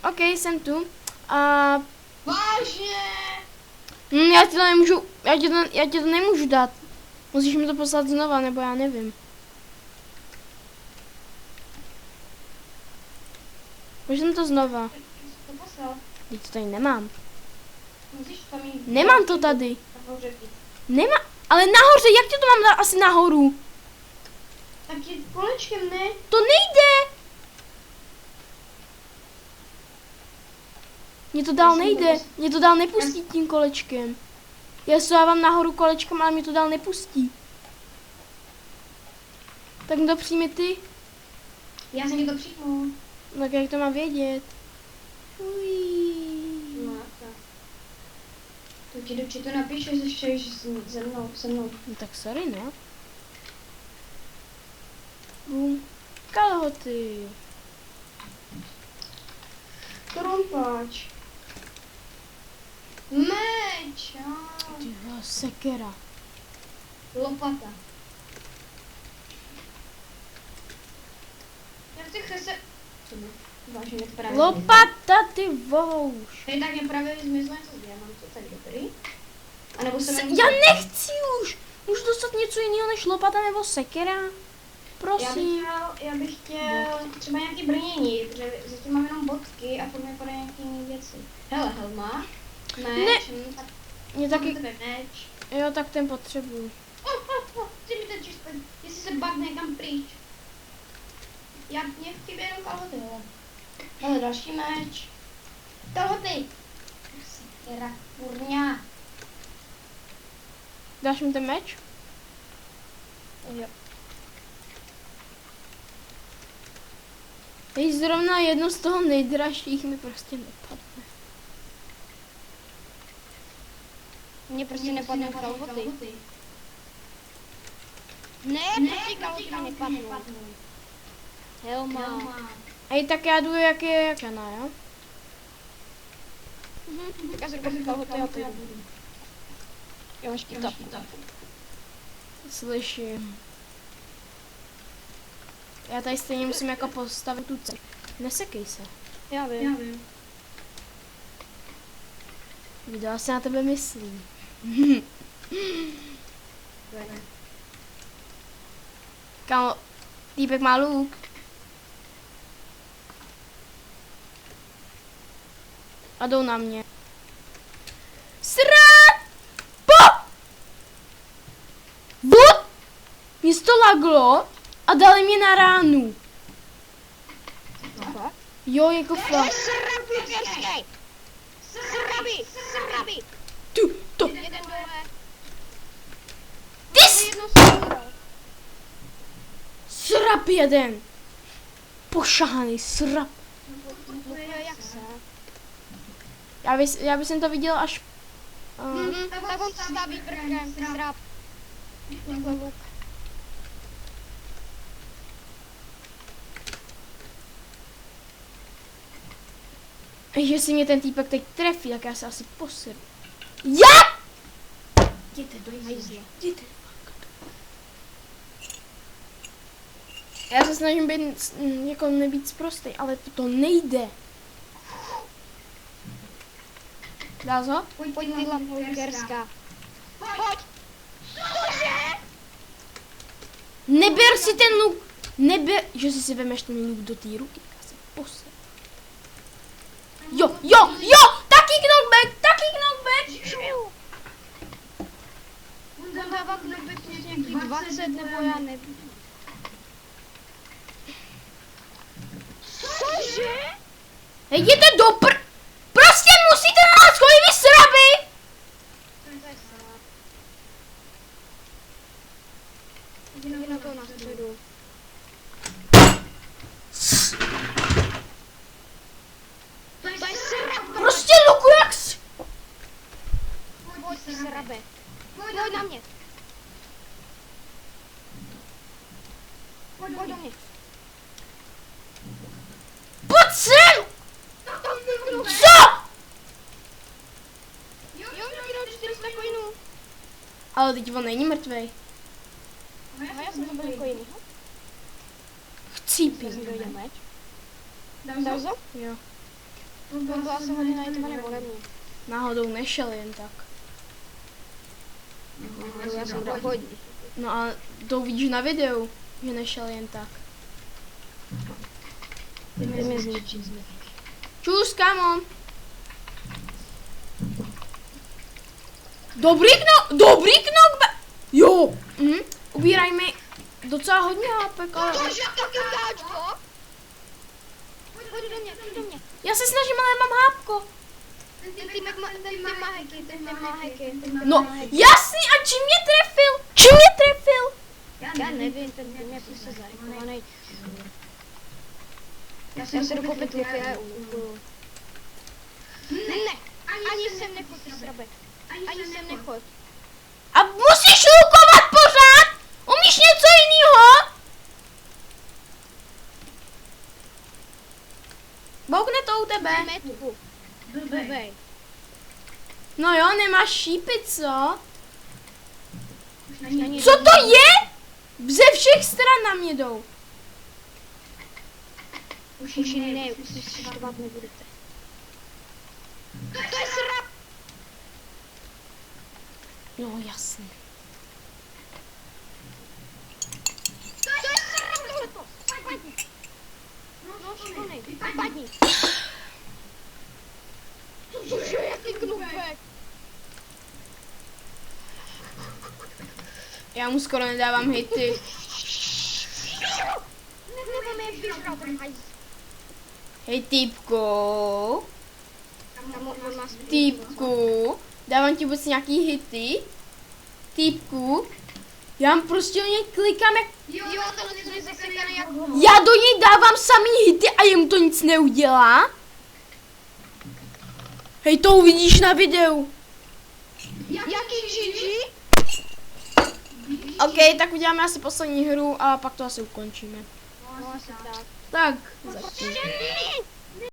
OK, jsem tu. A... Vážně! Já ti to nemůžu dát. Musíš mi to poslat znova, nebo já nevím. Můžu to znova. To poslal. Teď to tady nemám. Musíš tam jít. Nemám to tady. Nahoře být. Nemám, ale nahoře, jak ti to mám dát asi nahoru? Tak je kolečkem, ne? To nejde. Mě to dál nepustí tím kolečkem. Já se dávám nahoru kolečkem, ale mě to dál nepustí. Tak mi to přijmi ty. Já jsem to přijmu. Tak jak to mám vědět? No, tak. To ti do chatu napíšu, že jsi se mnou. No tak sorry, no. Bum. Kalhoty. Korumpáč. Meč. Tyhle sekera. Lopata. Já chci se... Vážně právě. Lopata, ty vouš. Tady tak mě právě zmizlo něco z diamantu, tak dobrý. A nebo se Já nechci už. Můžu dostat něco jiného než lopata nebo sekera? Prosím. Já bych chtěl třeba nějaký brnění, protože zatím mám jenom bodky a to mi padají nějaký jiný věci. Hele, helma, meč, tak Mě taky, meč. jo, tak ten potřebuju. Ty mi teď jestli se bug někam pryč. Mě chybí jenom kalhoty, hele. Hele, další meč. Kalhoty. Sekera, kurňa. Dáš mi ten meč? Jo. Teď zrovna jedno z toho nejdražších mi prostě nepadne. Mně prostě nepadnou kalhoty. Ne, prostě kalhoty nepadnou. Helma. Ej, tak já jdu jak je Jana, jo? Tak já si koupím kalhoty a půjdu. Jo, máš kytap. Slyším. Já tady stejně musím jako postavit tu cestu. Nesekej se. Já vím. Kdo se na tebe myslí? Kámo, týpek má luk. A jdou na mě. Srát! Po! Vod! Mě to laglo a dali mě na ránu. Jo, jako fakt. Srabi! Tu, to. Jeden dole. Vys! Jedno jsem Srap jeden. Pošahaný srap. jak se? Já bych to viděl až... Tak on staví prkem, srap. Jako luk. Že si mě ten týpek teď trefí, tak já se asi poseru. Já! Jděte do hajzla. Jděte. Já se snažím být, jako nebýt sprostej, ale to nejde. Dá ho? Pojď ty lamulkerská. Pojď! Cože? Neber si ten luk. Neber, že si vemeš ten luk do té ruky, tak já se poseru. Jo, taky knockback. On dává knockback nějaký 20 nebo já nevím. Cože? Jděte prostě musíte na nás chodit, vy sraby! Jdi na to na středu. Prostě luku jak Pojď si srabe. Pojď na mě. Pojď do mě. Pojď sem! Co? Jo, mě dal 400 coinů. Ale teď on není mrtvej. A já jsem to byl jako jiný. Chcípí. Já jsem dojde meč. Dám to? Jo. To byla asi hodina jitvaný ode mě. Náhodou nešel jen tak. Já jsem dal hodně. No a to uvidíš na videu, že nešel jen tak. Ty mě zničí. Čus, kamo. Dobrý knockback. Jo. Ubíraj mi docela hodně hápek, ale... Pojď do mě. Já se snažím, ale nemám hápko. Ten má heky. No, jasný, a čím mě trefil? Já nevím, ten je prostě zarekovaný. Já se jdu koupit lupy a úplnu. Ne, ani sem nechod, ty srabek. Ani sem nechod. A musíš lukovat pořád? Umíš něco jiného? Boukne to u tebe. Metku. Blbej. No jo, nemáš šípy, co? Není Co to je? Ze všech stran na mě jdou. Už ne, už si štvat nebudete. To je srab! Jo, jasný. To je srab tohleto! Padni! No, škonej, padni! Cože, jaký knupek! Já mu skoro nedávám hity. Nebo mě vyžral ten hajz. Hej, týpku. Tam on má Týpku. Dávám ti vůbec nějaký hity? Týpku. Já prostě o něj klikám jak... Jo, to je zasekaný jak Já do něj dávám samý hity a jemu to nic neudělá? Hej, to uvidíš na videu. Jaký GG? OK, tak uděláme asi poslední hru a pak to asi ukončíme. No, asi tak. Tak, zatím. Ještě